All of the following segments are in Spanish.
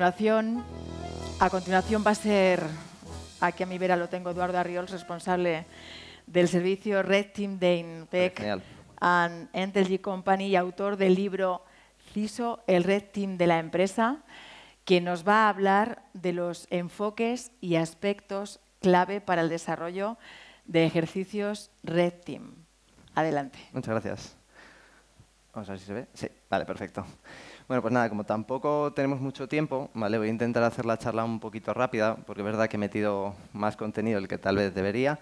continuación va a ser, aquí a mi vera lo tengo, Eduardo Arriols, responsable del servicio Red Team de Innotek and Entelgy Company y autor del libro CISO, el Red Team de la empresa, que nos va a hablar de los enfoques y aspectos clave para el desarrollo de ejercicios Red Team. Adelante. Muchas gracias. Vamos a ver si se ve. Sí, vale, perfecto. Bueno, pues nada, como tampoco tenemos mucho tiempo, ¿vale? Voy a intentar hacer la charla un poquito rápida, porque es verdad que he metido más contenido del que tal vez debería.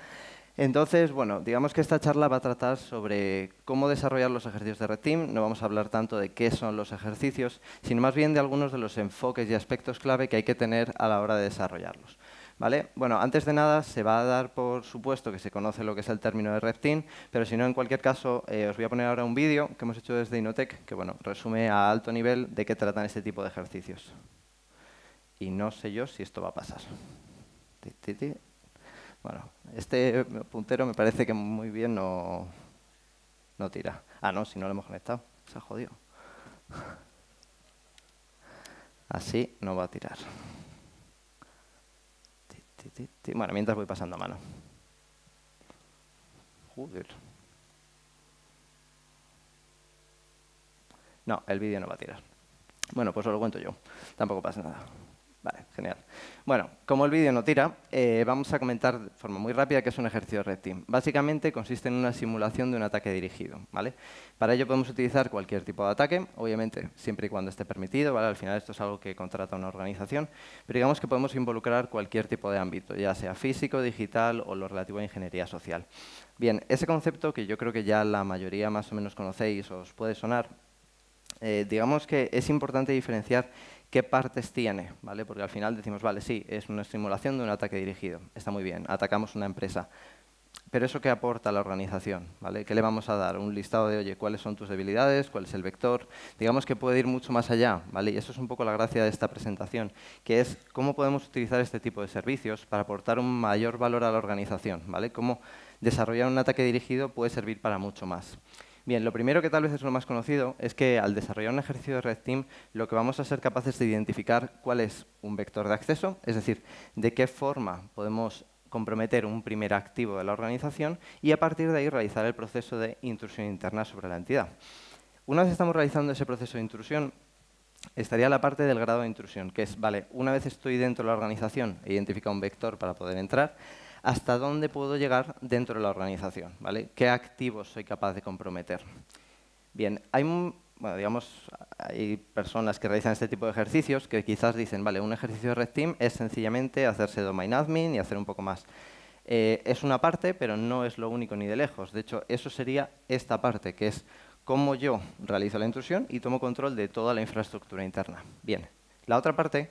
Entonces, bueno, digamos que esta charla va a tratar sobre cómo desarrollar los ejercicios de Red Team. No vamos a hablar tanto de qué son los ejercicios, sino más bien de algunos de los enfoques y aspectos clave que hay que tener a la hora de desarrollarlos. ¿Vale? Bueno, antes de nada, se va a dar por supuesto que se conoce lo que es el término de Red Team, pero si no, en cualquier caso, os voy a poner ahora un vídeo que hemos hecho desde Innotek, que bueno, resume a alto nivel de qué tratan este tipo de ejercicios. Y no sé yo si esto va a pasar. Bueno, este puntero me parece que muy bien no tira. Ah, no, si no lo hemos conectado. Se ha jodido. Así no va a tirar. Bueno, mientras voy pasando a mano. Joder. No, el vídeo no va a tirar. Bueno, pues os lo cuento yo. Tampoco pasa nada. Vale, genial. Bueno, como el vídeo no tira, vamos a comentar de forma muy rápida qué es un ejercicio de Red Team. Básicamente consiste en una simulación de un ataque dirigido, ¿vale? Para ello podemos utilizar cualquier tipo de ataque, obviamente siempre y cuando esté permitido, ¿vale? Al final esto es algo que contrata una organización, pero digamos que podemos involucrar cualquier tipo de ámbito, ya sea físico, digital o lo relativo a ingeniería social. Bien, ese concepto que yo creo que ya la mayoría más o menos conocéis o os puede sonar, digamos que es importante diferenciar qué partes tiene, ¿vale? Porque al final decimos, vale, sí, es una simulación de un ataque dirigido. Está muy bien, atacamos una empresa. Pero ¿eso qué aporta a la organización? ¿Vale? ¿Qué le vamos a dar? Un listado de, oye, ¿cuáles son tus debilidades? ¿Cuál es el vector? Digamos que puede ir mucho más allá, ¿vale? Y eso es un poco la gracia de esta presentación, que es cómo podemos utilizar este tipo de servicios para aportar un mayor valor a la organización, ¿vale? Cómo desarrollar un ataque dirigido puede servir para mucho más. Bien, lo primero que tal vez es lo más conocido es que al desarrollar un ejercicio de Red Team lo que vamos a ser capaces de identificar cuál es un vector de acceso, es decir, de qué forma podemos comprometer un primer activo de la organización y a partir de ahí realizar el proceso de intrusión interna sobre la entidad. Una vez estamos realizando ese proceso de intrusión, estaría la parte del grado de intrusión, que es, vale, una vez estoy dentro de la organización e identifica un vector para poder entrar, ¿hasta dónde puedo llegar dentro de la organización? ¿Vale? ¿Qué activos soy capaz de comprometer? Bien, hay personas que realizan este tipo de ejercicios que quizás dicen, vale, un ejercicio de Red Team es sencillamente hacerse domain admin y hacer un poco más. Es una parte, pero no es lo único ni de lejos. De hecho, eso sería esta parte, que es cómo yo realizo la intrusión y tomo control de toda la infraestructura interna. Bien, la otra parte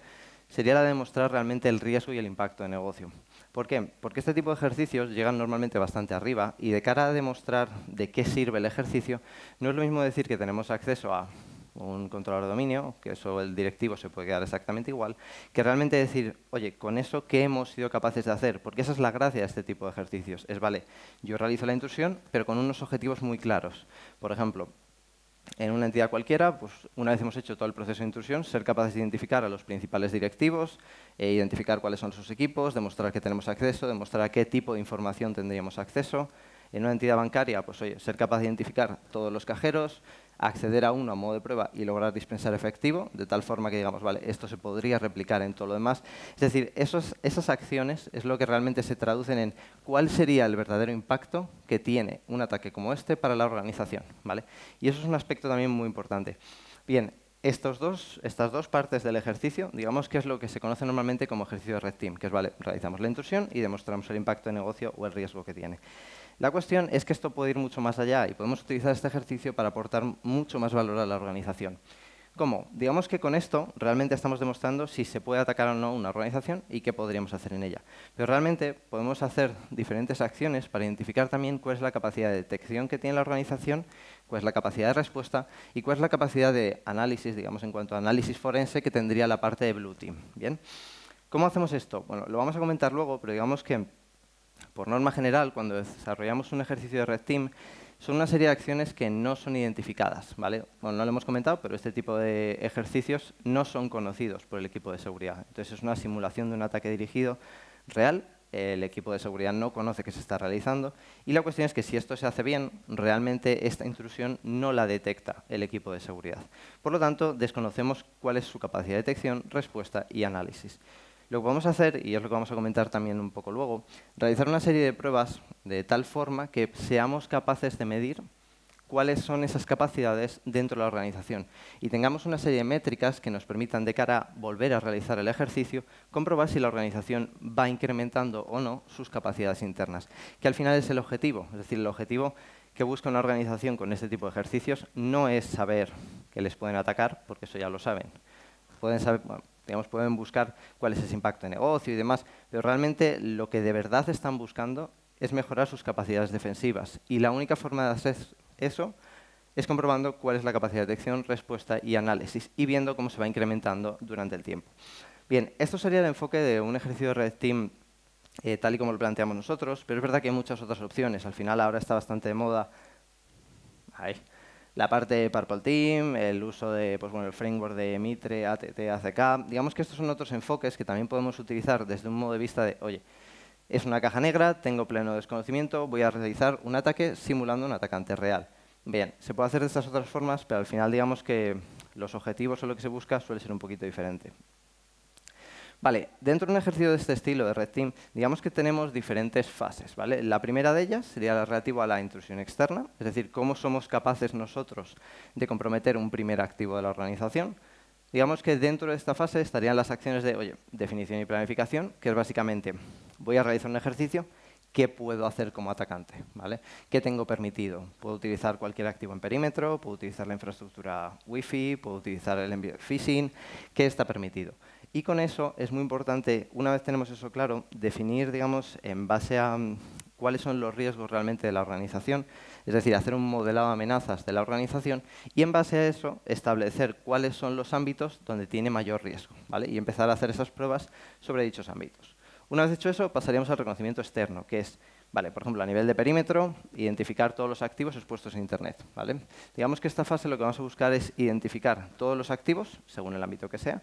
sería la de demostrar realmente el riesgo y el impacto de negocio. ¿Por qué? Porque este tipo de ejercicios llegan normalmente bastante arriba y de cara a demostrar de qué sirve el ejercicio, no es lo mismo decir que tenemos acceso a un controlador de dominio, que eso el directivo se puede quedar exactamente igual, que realmente decir, oye, con eso, ¿qué hemos sido capaces de hacer? Porque esa es la gracia de este tipo de ejercicios. Es, vale, yo realizo la intrusión, pero con unos objetivos muy claros. Por ejemplo, en una entidad cualquiera, pues una vez hemos hecho todo el proceso de intrusión, ser capaces de identificar a los principales directivos, identificar cuáles son sus equipos, demostrar que tenemos acceso, demostrar a qué tipo de información tendríamos acceso. En una entidad bancaria, pues oye, ser capaz de identificar todos los cajeros, acceder a uno a modo de prueba y lograr dispensar efectivo, de tal forma que digamos, vale, esto se podría replicar en todo lo demás. Es decir, esas acciones es lo que realmente se traducen en cuál sería el verdadero impacto que tiene un ataque como este para la organización, ¿vale? Y eso es un aspecto también muy importante. Bien, estas dos partes del ejercicio, digamos que es lo que se conoce normalmente como ejercicio de Red Team, que es, vale, realizamos la intrusión y demostramos el impacto de negocio o el riesgo que tiene. La cuestión es que esto puede ir mucho más allá y podemos utilizar este ejercicio para aportar mucho más valor a la organización. ¿Cómo? Digamos que con esto realmente estamos demostrando si se puede atacar o no una organización y qué podríamos hacer en ella. Pero realmente podemos hacer diferentes acciones para identificar también cuál es la capacidad de detección que tiene la organización, cuál es la capacidad de respuesta y cuál es la capacidad de análisis, digamos en cuanto a análisis forense que tendría la parte de Blue Team. ¿Bien? ¿Cómo hacemos esto? Bueno, lo vamos a comentar luego, pero digamos que por norma general, cuando desarrollamos un ejercicio de Red Team, son una serie de acciones que no son identificadas, ¿vale? Bueno, no lo hemos comentado, pero este tipo de ejercicios no son conocidos por el equipo de seguridad. Entonces, es una simulación de un ataque dirigido real. El equipo de seguridad no conoce que se está realizando. Y la cuestión es que si esto se hace bien, realmente esta intrusión no la detecta el equipo de seguridad. Por lo tanto, desconocemos cuál es su capacidad de detección, respuesta y análisis. Lo que vamos a hacer, y es lo que vamos a comentar también un poco luego, realizar una serie de pruebas de tal forma que seamos capaces de medir cuáles son esas capacidades dentro de la organización y tengamos una serie de métricas que nos permitan, de cara a volver a realizar el ejercicio, comprobar si la organización va incrementando o no sus capacidades internas, que al final es el objetivo. Es decir, el objetivo que busca una organización con este tipo de ejercicios no es saber que les pueden atacar, porque eso ya lo saben. Pueden saber, bueno, digamos, pueden buscar cuál es ese impacto de negocio y demás, pero realmente lo que de verdad están buscando es mejorar sus capacidades defensivas. Y la única forma de hacer eso es comprobando cuál es la capacidad de detección, respuesta y análisis, y viendo cómo se va incrementando durante el tiempo. Bien, esto sería el enfoque de un ejercicio de Red Team tal y como lo planteamos nosotros, pero es verdad que hay muchas otras opciones. Al final ahora está bastante de moda la parte de Purple Team, el uso de el framework de Mitre, ATT, ACK. Digamos que estos son otros enfoques que también podemos utilizar desde un modo de vista de, oye, es una caja negra, tengo pleno desconocimiento, voy a realizar un ataque simulando un atacante real. Bien, se puede hacer de estas otras formas, pero al final digamos que los objetivos o lo que se busca suele ser un poquito diferente. Vale, dentro de un ejercicio de este estilo de Red Team, digamos que tenemos diferentes fases, ¿vale? La primera de ellas sería la relativa a la intrusión externa, es decir, cómo somos capaces nosotros de comprometer un primer activo de la organización. Digamos que dentro de esta fase estarían las acciones de, oye, definición y planificación, que es básicamente, voy a realizar un ejercicio, ¿qué puedo hacer como atacante? ¿Vale? ¿Qué tengo permitido? Puedo utilizar cualquier activo en perímetro, puedo utilizar la infraestructura Wi-Fi, puedo utilizar el envío de phishing, ¿qué está permitido? Y con eso es muy importante, una vez tenemos eso claro, definir, digamos, en base a cuáles son los riesgos realmente de la organización, es decir, hacer un modelado de amenazas de la organización y en base a eso establecer cuáles son los ámbitos donde tiene mayor riesgo, ¿vale? Y empezar a hacer esas pruebas sobre dichos ámbitos. Una vez hecho eso, pasaríamos al reconocimiento externo, que es, vale, por ejemplo, a nivel de perímetro, identificar todos los activos expuestos en Internet, ¿vale? Digamos que esta fase lo que vamos a buscar es identificar todos los activos, según el ámbito que sea,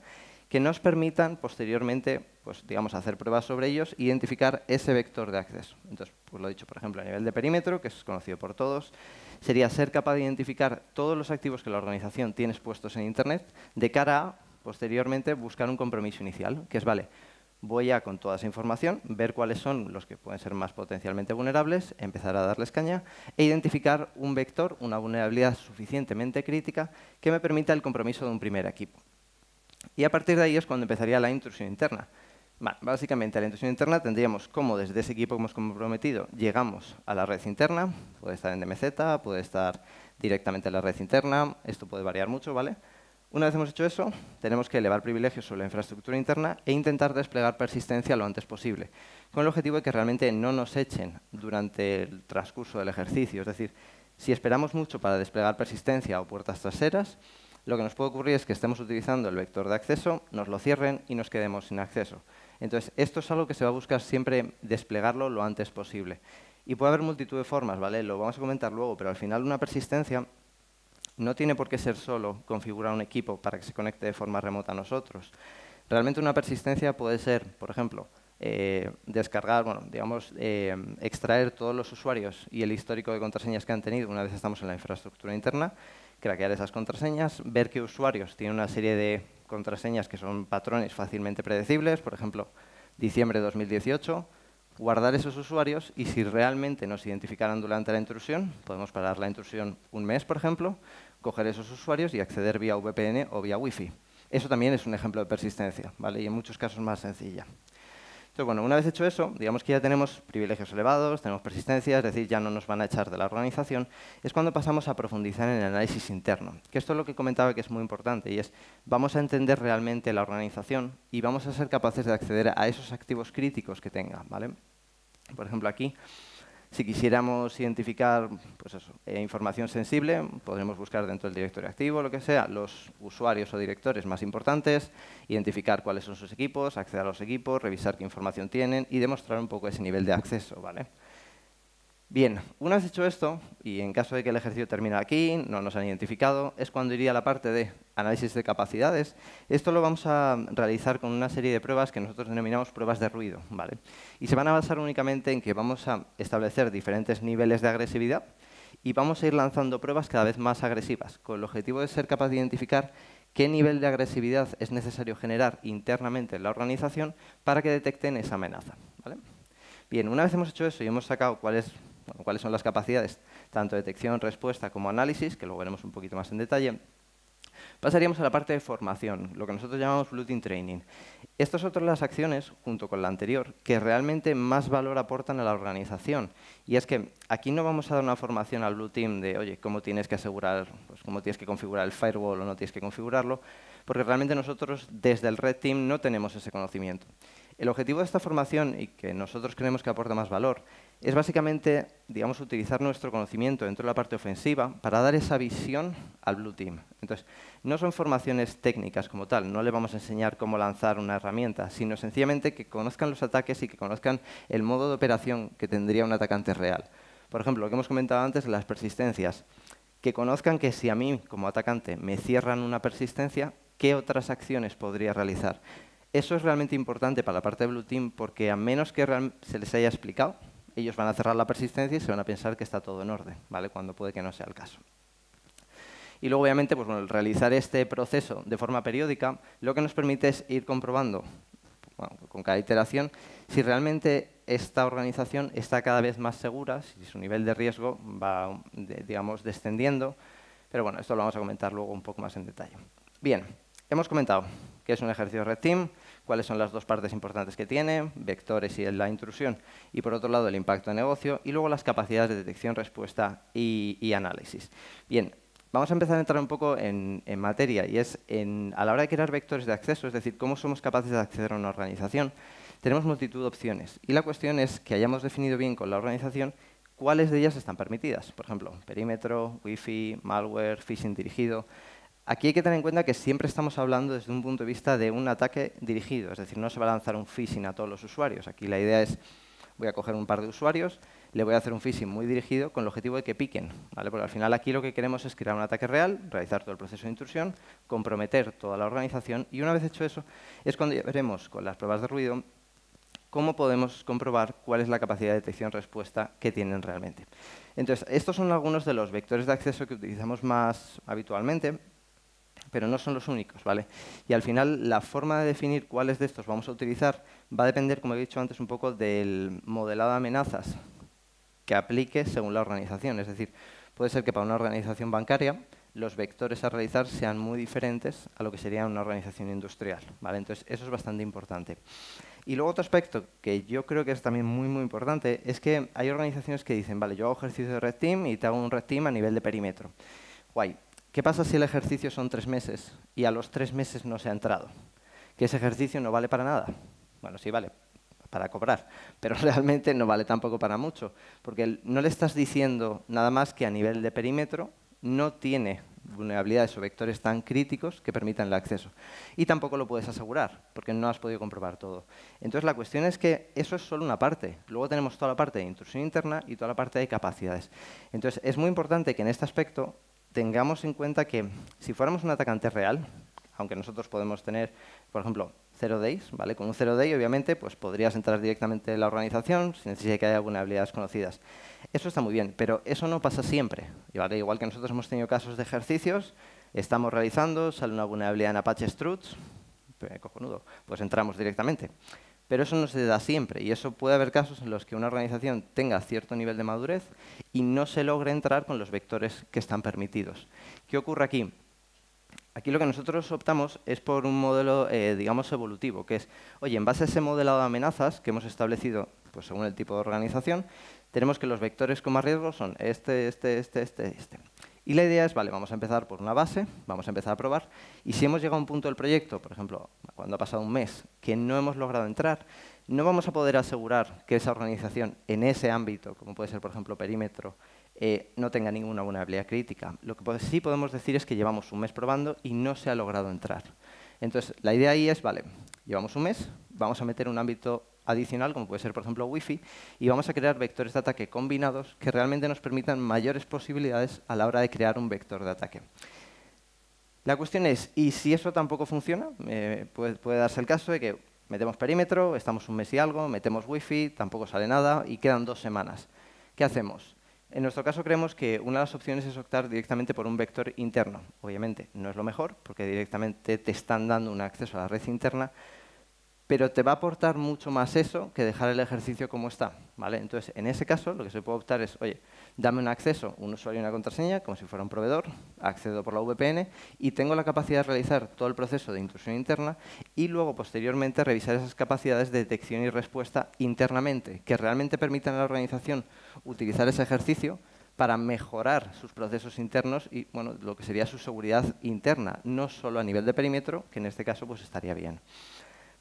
que nos permitan posteriormente, pues, digamos, hacer pruebas sobre ellos e identificar ese vector de acceso. Entonces, pues lo he dicho, por ejemplo, a nivel de perímetro, que es conocido por todos, sería ser capaz de identificar todos los activos que la organización tiene expuestos en Internet de cara a, posteriormente, buscar un compromiso inicial, que es, vale, voy a, con toda esa información, ver cuáles son los que pueden ser más potencialmente vulnerables, empezar a darles caña e identificar un vector, una vulnerabilidad suficientemente crítica que me permita el compromiso de un primer equipo. Y a partir de ahí es cuando empezaría la intrusión interna. Bueno, básicamente, la intrusión interna tendríamos cómo desde ese equipo que hemos comprometido llegamos a la red interna, puede estar en DMZ, puede estar directamente en la red interna, esto puede variar mucho, ¿vale? Una vez hemos hecho eso, tenemos que elevar privilegios sobre la infraestructura interna e intentar desplegar persistencia lo antes posible, con el objetivo de que realmente no nos echen durante el transcurso del ejercicio. Es decir, si esperamos mucho para desplegar persistencia o puertas traseras, lo que nos puede ocurrir es que estemos utilizando el vector de acceso, nos lo cierren y nos quedemos sin acceso. Entonces, esto es algo que se va a buscar siempre desplegarlo lo antes posible. Y puede haber multitud de formas, ¿vale? Lo vamos a comentar luego, pero al final una persistencia no tiene por qué ser solo configurar un equipo para que se conecte de forma remota a nosotros. Realmente una persistencia puede ser, por ejemplo, descargar, bueno, digamos, extraer todos los usuarios y el histórico de contraseñas que han tenido una vez estamos en la infraestructura interna, craquear esas contraseñas, ver qué usuarios tienen una serie de contraseñas que son patrones fácilmente predecibles, por ejemplo, diciembre de 2018, guardar esos usuarios y si realmente nos identificaran durante la intrusión, podemos parar la intrusión un mes, por ejemplo, coger esos usuarios y acceder vía VPN o vía Wi-Fi. Eso también es un ejemplo de persistencia, ¿vale? Y en muchos casos más sencilla. Entonces, bueno, una vez hecho eso, digamos que ya tenemos privilegios elevados, tenemos persistencia, es decir, ya no nos van a echar de la organización, es cuando pasamos a profundizar en el análisis interno. Que esto es lo que comentaba que es muy importante y es, vamos a entender realmente la organización y vamos a ser capaces de acceder a esos activos críticos que tenga, ¿vale? Por ejemplo, aquí, si quisiéramos identificar pues eso, información sensible, podremos buscar dentro del directorio activo, lo que sea, los usuarios o directores más importantes, identificar cuáles son sus equipos, acceder a los equipos, revisar qué información tienen y demostrar un poco ese nivel de acceso, ¿vale? Bien, una vez hecho esto, y en caso de que el ejercicio termine aquí, no nos han identificado, es cuando iría la parte de análisis de capacidades. Esto lo vamos a realizar con una serie de pruebas que nosotros denominamos pruebas de ruido, ¿vale? Y se van a basar únicamente en que vamos a establecer diferentes niveles de agresividad y vamos a ir lanzando pruebas cada vez más agresivas, con el objetivo de ser capaz de identificar qué nivel de agresividad es necesario generar internamente en la organización para que detecten esa amenaza, ¿vale? Bien, una vez hemos hecho eso y hemos sacado cuáles son las capacidades, tanto de detección, respuesta como análisis, que luego veremos un poquito más en detalle, pasaríamos a la parte de formación, lo que nosotros llamamos Blue Team Training. Estas son otras las acciones, junto con la anterior, que realmente más valor aportan a la organización. Y es que aquí no vamos a dar una formación al Blue Team de, oye, cómo tienes que asegurar, pues, cómo tienes que configurar el firewall o no tienes que configurarlo, porque realmente nosotros desde el Red Team no tenemos ese conocimiento. El objetivo de esta formación, y que nosotros creemos que aporta más valor, es básicamente, digamos, utilizar nuestro conocimiento dentro de la parte ofensiva para dar esa visión al Blue Team. Entonces, no son formaciones técnicas como tal, no le vamos a enseñar cómo lanzar una herramienta, sino sencillamente que conozcan los ataques y que conozcan el modo de operación que tendría un atacante real. Por ejemplo, lo que hemos comentado antes, las persistencias. Que conozcan que si a mí, como atacante, me cierran una persistencia, ¿qué otras acciones podría realizar? Eso es realmente importante para la parte de Blue Team porque a menos que se les haya explicado, ellos van a cerrar la persistencia y se van a pensar que está todo en orden, ¿vale? Cuando puede que no sea el caso. Y luego, obviamente, pues, bueno, realizar este proceso de forma periódica lo que nos permite es ir comprobando, bueno, con cada iteración, si realmente esta organización está cada vez más segura, si su nivel de riesgo va, digamos, descendiendo. Pero bueno, esto lo vamos a comentar luego un poco más en detalle. Bien, hemos comentado qué es un ejercicio de Red Team, cuáles son las dos partes importantes que tiene, vectores y la intrusión, y por otro lado el impacto de negocio, y luego las capacidades de detección, respuesta y análisis. Bien, vamos a empezar a entrar un poco en materia, y es a la hora de crear vectores de acceso, es decir, cómo somos capaces de acceder a una organización, tenemos multitud de opciones, y la cuestión es que hayamos definido bien con la organización cuáles de ellas están permitidas. Por ejemplo, perímetro, wifi, malware, phishing dirigido. Aquí hay que tener en cuenta que siempre estamos hablando desde un punto de vista de un ataque dirigido, es decir, no se va a lanzar un phishing a todos los usuarios. Aquí la idea es, voy a coger un par de usuarios, le voy a hacer un phishing muy dirigido con el objetivo de que piquen, ¿vale? Porque al final aquí lo que queremos es crear un ataque real, realizar todo el proceso de intrusión, comprometer toda la organización y una vez hecho eso es cuando ya veremos con las pruebas de ruido cómo podemos comprobar cuál es la capacidad de detección-respuesta que tienen realmente. Entonces, estos son algunos de los vectores de acceso que utilizamos más habitualmente, pero no son los únicos, ¿vale? Y al final, la forma de definir cuáles de estos vamos a utilizar va a depender, como he dicho antes, un poco del modelado de amenazas que aplique según la organización. Es decir, puede ser que para una organización bancaria los vectores a realizar sean muy diferentes a lo que sería una organización industrial, ¿vale? Entonces, eso es bastante importante. Y luego otro aspecto que yo creo que es también muy, muy importante es que hay organizaciones que dicen, vale, yo hago ejercicio de Red Team y te hago un Red Team a nivel de perímetro. Guay. ¿Qué pasa si el ejercicio son 3 meses y a los 3 meses no se ha entrado? ¿Que ese ejercicio no vale para nada? Bueno, sí vale para cobrar, pero realmente no vale tampoco para mucho, porque no le estás diciendo nada más que a nivel de perímetro no tiene vulnerabilidades o vectores tan críticos que permitan el acceso. Y tampoco lo puedes asegurar, porque no has podido comprobar todo. Entonces, la cuestión es que eso es solo una parte. Luego tenemos toda la parte de intrusión interna y toda la parte de capacidades. Entonces, es muy importante que en este aspecto tengamos en cuenta que si fuéramos un atacante real, aunque nosotros podemos tener, por ejemplo, 0 days, ¿vale? Con un 0 day, obviamente, pues podrías entrar directamente en la organización sin necesidad de que haya vulnerabilidades conocidas. Eso está muy bien, pero eso no pasa siempre. ¿Vale? Igual que nosotros hemos tenido casos de ejercicios, estamos realizando, sale una vulnerabilidad en Apache Struts, cojonudo, pues entramos directamente. Pero eso no se da siempre y eso puede haber casos en los que una organización tenga cierto nivel de madurez y no se logre entrar con los vectores que están permitidos. ¿Qué ocurre aquí? Aquí lo que nosotros optamos es por un modelo, digamos, evolutivo, que es, oye, en base a ese modelado de amenazas que hemos establecido pues, según el tipo de organización, tenemos que los vectores con más riesgo son este. Y la idea es, vale, vamos a empezar por una base, vamos a empezar a probar, y si hemos llegado a un punto del proyecto, por ejemplo, cuando ha pasado un mes, que no hemos logrado entrar, no vamos a poder asegurar que esa organización en ese ámbito, como puede ser, por ejemplo, perímetro, no tenga ninguna vulnerabilidad crítica. Lo que sí podemos decir es que llevamos un mes probando y no se ha logrado entrar. Entonces, la idea ahí es, vale, llevamos un mes, vamos a meter un ámbito adicional, como puede ser, por ejemplo, Wi-Fi, y vamos a crear vectores de ataque combinados que realmente nos permitan mayores posibilidades a la hora de crear un vector de ataque. La cuestión es, ¿y si eso tampoco funciona? Puede darse el caso de que metemos perímetro, estamos un mes y algo, metemos Wi-Fi, tampoco sale nada y quedan 2 semanas. ¿Qué hacemos? En nuestro caso creemos que una de las opciones es optar directamente por un vector interno. Obviamente no es lo mejor porque directamente te están dando un acceso a la red interna, pero te va a aportar mucho más eso que dejar el ejercicio como está, ¿vale? Entonces, en ese caso, lo que se puede optar es, oye, dame un acceso, un usuario y una contraseña, como si fuera un proveedor, accedo por la VPN y tengo la capacidad de realizar todo el proceso de intrusión interna y luego, posteriormente, revisar esas capacidades de detección y respuesta internamente, que realmente permitan a la organización utilizar ese ejercicio para mejorar sus procesos internos y, bueno, lo que sería su seguridad interna, no solo a nivel de perímetro, que en este caso pues estaría bien.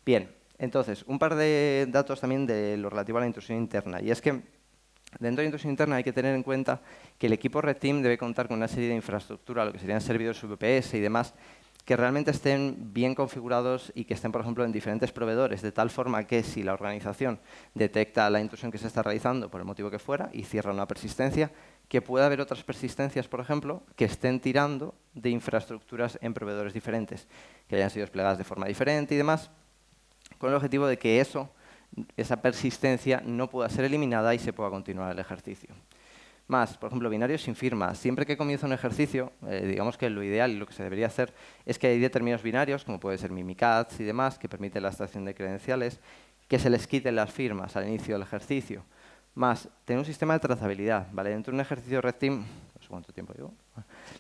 Bien, entonces, un par de datos también de lo relativo a la intrusión interna. Y es que dentro de la intrusión interna hay que tener en cuenta que el equipo Red Team debe contar con una serie de infraestructura, lo que serían servidores VPS y demás, que realmente estén bien configurados y que estén, por ejemplo, en diferentes proveedores, de tal forma que si la organización detecta la intrusión que se está realizando, por el motivo que fuera, y cierra una persistencia, que pueda haber otras persistencias, por ejemplo, que estén tirando de infraestructuras en proveedores diferentes, que hayan sido desplegadas de forma diferente y demás, con el objetivo de que esa persistencia no pueda ser eliminada y se pueda continuar el ejercicio. Más, por ejemplo, binarios sin firma. Siempre que comienza un ejercicio, digamos que lo ideal y lo que se debería hacer es que hay determinados binarios, como puede ser Mimikatz y demás, que permiten la extracción de credenciales, que se les quiten las firmas al inicio del ejercicio. Más, tener un sistema de trazabilidad, ¿vale? Dentro de un ejercicio Red Team, no sé cuánto tiempo llevo.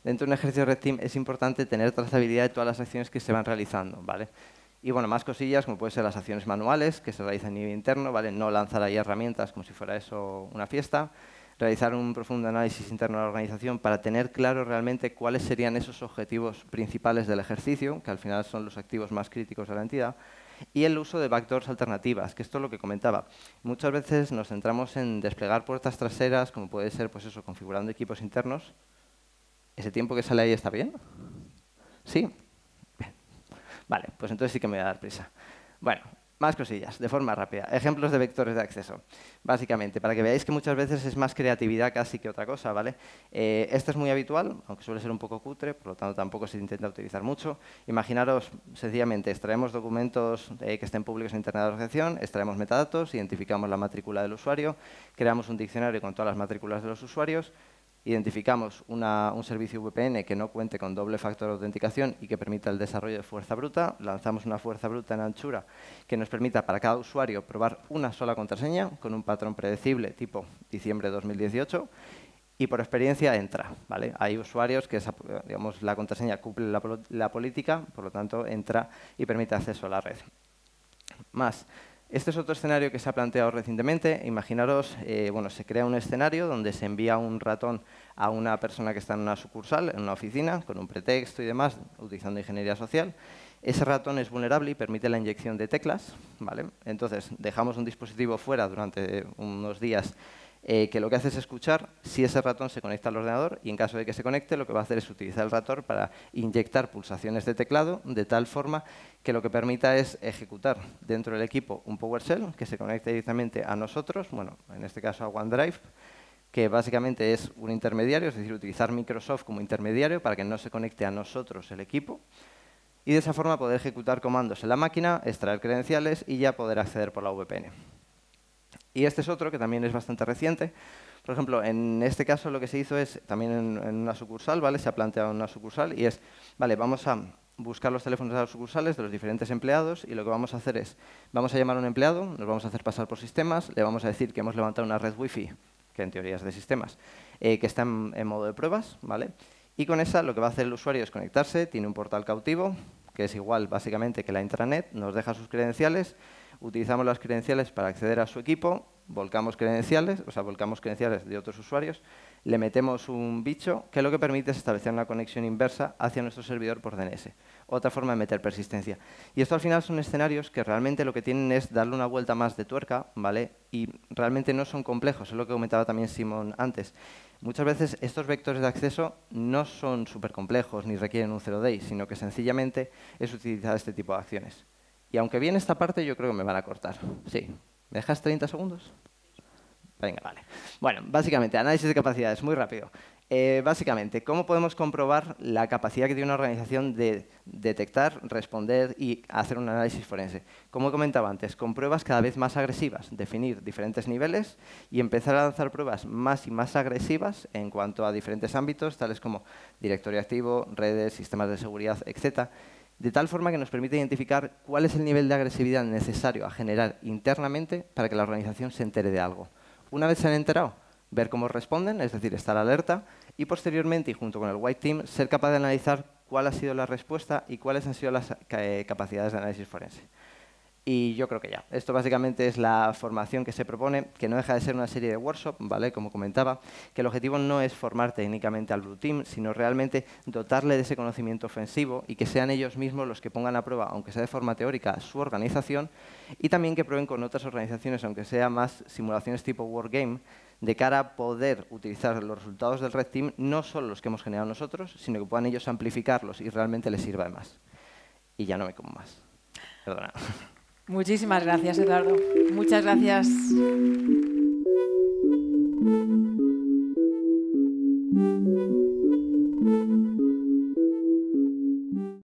Dentro de un ejercicio Red Team es importante tener trazabilidad de todas las acciones que se van realizando, ¿vale? Y bueno, más cosillas, como pueden ser las acciones manuales que se realizan a nivel interno, ¿vale? No lanzar ahí herramientas como si fuera eso una fiesta. Realizar un profundo análisis interno de la organización para tener claro realmente cuáles serían esos objetivos principales del ejercicio, que al final son los activos más críticos de la entidad. Y el uso de backdoors alternativas, que esto es lo que comentaba. Muchas veces nos centramos en desplegar puertas traseras, como puede ser, pues eso, configurando equipos internos. ¿Ese tiempo que sale ahí está bien? ¿Sí? Vale, pues entonces sí que me voy a dar prisa. Bueno, más cosillas, de forma rápida. Ejemplos de vectores de acceso. Básicamente, para que veáis que muchas veces es más creatividad casi que otra cosa, ¿vale? Esto es muy habitual, aunque suele ser un poco cutre, por lo tanto tampoco se intenta utilizar mucho. Imaginaros, sencillamente, extraemos documentos que estén públicos en Internet de la organización, extraemos metadatos, identificamos la matrícula del usuario, creamos un diccionario con todas las matrículas de los usuarios, identificamos un servicio VPN que no cuente con doble factor de autenticación y que permita el desarrollo de fuerza bruta. Lanzamos una fuerza bruta en anchura que nos permita para cada usuario probar una sola contraseña con un patrón predecible tipo diciembre de 2018 y por experiencia entra, ¿vale? Hay usuarios que digamos, la contraseña cumple la política, por lo tanto entra y permite acceso a la red. Más. Este es otro escenario que se ha planteado recientemente. Imaginaros, bueno, se crea un escenario donde se envía un ratón a una persona que está en una sucursal, en una oficina, con un pretexto y demás, utilizando ingeniería social. Ese ratón es vulnerable y permite la inyección de teclas, ¿vale? Entonces, dejamos un dispositivo fuera durante unos días que lo que hace es escuchar si ese ratón se conecta al ordenador y en caso de que se conecte lo que va a hacer es utilizar el ratón para inyectar pulsaciones de teclado de tal forma que lo que permita es ejecutar dentro del equipo un PowerShell que se conecte directamente a nosotros, bueno, en este caso a OneDrive, que básicamente es un intermediario, es decir, utilizar Microsoft como intermediario para que no se conecte a nosotros el equipo y de esa forma poder ejecutar comandos en la máquina, extraer credenciales y ya poder acceder por la VPN. Y este es otro que también es bastante reciente. Por ejemplo, en este caso lo que se hizo es, también en una sucursal, ¿vale? Se ha planteado en una sucursal y es, vale, vamos a buscar los teléfonos de las sucursales de los diferentes empleados y lo que vamos a hacer es, vamos a llamar a un empleado, nos vamos a hacer pasar por sistemas, le vamos a decir que hemos levantado una red Wi-Fi, que en teoría es de sistemas, que está en modo de pruebas, ¿vale? Y con esa lo que va a hacer el usuario es conectarse, tiene un portal cautivo, que es igual básicamente que la intranet, nos deja sus credenciales, utilizamos las credenciales para acceder a su equipo, volcamos credenciales de otros usuarios, le metemos un bicho que lo que permite es establecer una conexión inversa hacia nuestro servidor por DNS. Otra forma de meter persistencia. Y esto al final son escenarios que realmente lo que tienen es darle una vuelta más de tuerca, ¿vale? Y realmente no son complejos, es lo que comentaba también Simón antes. Muchas veces estos vectores de acceso no son súper complejos ni requieren un 0-day, sino que sencillamente es utilizar este tipo de acciones. Y aunque viene esta parte, yo creo que me van a cortar. Sí. ¿Me dejas 30 segundos? Venga, vale. Bueno, básicamente, análisis de capacidades, muy rápido. Básicamente, ¿cómo podemos comprobar la capacidad que tiene una organización de detectar, responder y hacer un análisis forense? Como comentaba antes, con pruebas cada vez más agresivas, definir diferentes niveles y empezar a lanzar pruebas más y más agresivas en cuanto a diferentes ámbitos, tales como directorio activo, redes, sistemas de seguridad, etc., de tal forma que nos permite identificar cuál es el nivel de agresividad necesario a generar internamente para que la organización se entere de algo. Una vez se han enterado, ver cómo responden, es decir, estar alerta, y posteriormente, y junto con el White Team, ser capaz de analizar cuál ha sido la respuesta y cuáles han sido las capacidades de análisis forense. Y yo creo que ya. Esto básicamente es la formación que se propone, que no deja de ser una serie de workshops, ¿vale? Como comentaba, que el objetivo no es formar técnicamente al Blue Team, sino realmente dotarle de ese conocimiento ofensivo y que sean ellos mismos los que pongan a prueba, aunque sea de forma teórica, su organización y también que prueben con otras organizaciones, aunque sea más simulaciones tipo Wargame, de cara a poder utilizar los resultados del Red Team, no solo los que hemos generado nosotros, sino que puedan ellos amplificarlos y realmente les sirva de más. Y ya no me como más. Perdona. Muchísimas gracias, Eduardo. Muchas gracias.